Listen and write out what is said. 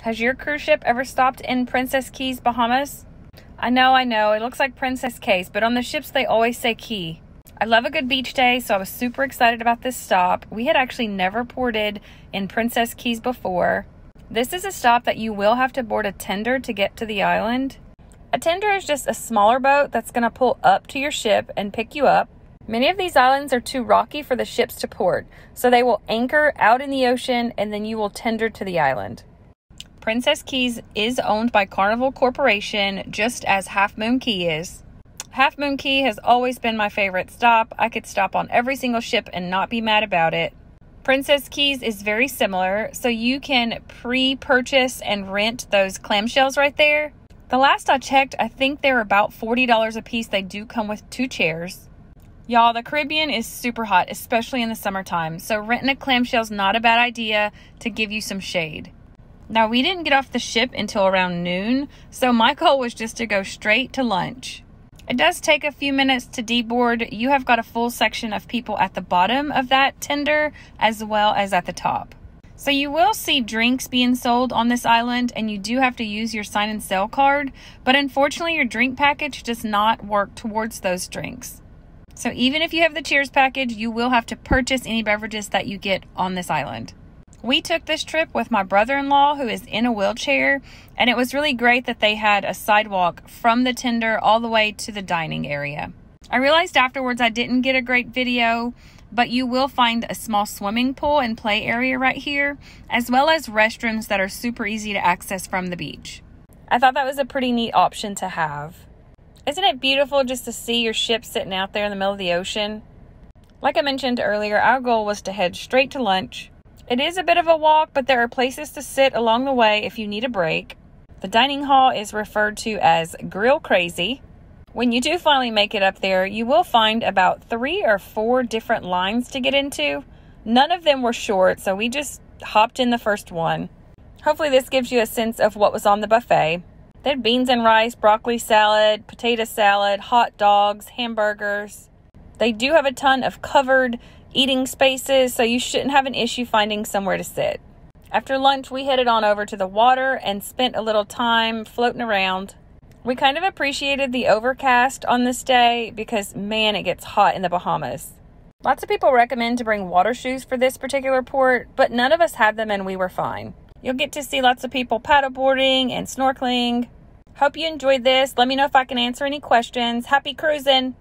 Has your cruise ship ever stopped in Princess Cays, Bahamas? I know, it looks like Princess Cays, but on the ships they always say Key. I love a good beach day, so I was super excited about this stop. We had actually never ported in Princess Cays before. This is a stop that you will have to board a tender to get to the island. A tender is just a smaller boat that's going to pull up to your ship and pick you up. Many of these islands are too rocky for the ships to port, so they will anchor out in the ocean and then you will tender to the island. Princess Cays is owned by Carnival Corporation, just as Half Moon Cay is. Half Moon Cay has always been my favorite stop. I could stop on every single ship and not be mad about it. Princess Cays is very similar, so you can pre-purchase and rent those clamshells right there. The last I checked, I think they're about $40 a piece. They do come with 2 chairs. Y'all, the Caribbean is super hot, especially in the summertime, so renting a clamshell is not a bad idea to give you some shade. Now, we didn't get off the ship until around noon, so my goal was just to go straight to lunch. It does take a few minutes to deboard. You have got a full section of people at the bottom of that tender as well as at the top. So you will see drinks being sold on this island, and you do have to use your sign and sell card, but unfortunately your drink package does not work towards those drinks. So even if you have the Cheers package, you will have to purchase any beverages that you get on this island. We took this trip with my brother-in-law who is in a wheelchair, and it was really great that they had a sidewalk from the tender all the way to the dining area. I realized afterwards I didn't get a great video, but you will find a small swimming pool and play area right here, as well as restrooms that are super easy to access from the beach. I thought that was a pretty neat option to have. Isn't it beautiful just to see your ship sitting out there in the middle of the ocean? Like I mentioned earlier, our goal was to head straight to lunch. It is a bit of a walk, but there are places to sit along the way if you need a break. The dining hall is referred to as Grill Crazy. When you do finally make it up there, you will find about 3 or 4 different lines to get into. None of them were short, so we just hopped in the first one. Hopefully this gives you a sense of what was on the buffet. They had beans and rice, broccoli salad, potato salad, hot dogs, hamburgers. They do have a ton of covered eating spaces, so you shouldn't have an issue finding somewhere to sit. After lunch, we headed on over to the water and spent a little time floating around. We kind of appreciated the overcast on this day because, man, it gets hot in the Bahamas. Lots of people recommend to bring water shoes for this particular port, but none of us had them and we were fine. You'll get to see lots of people paddleboarding and snorkeling. Hope you enjoyed this. Let me know if I can answer any questions. Happy cruising!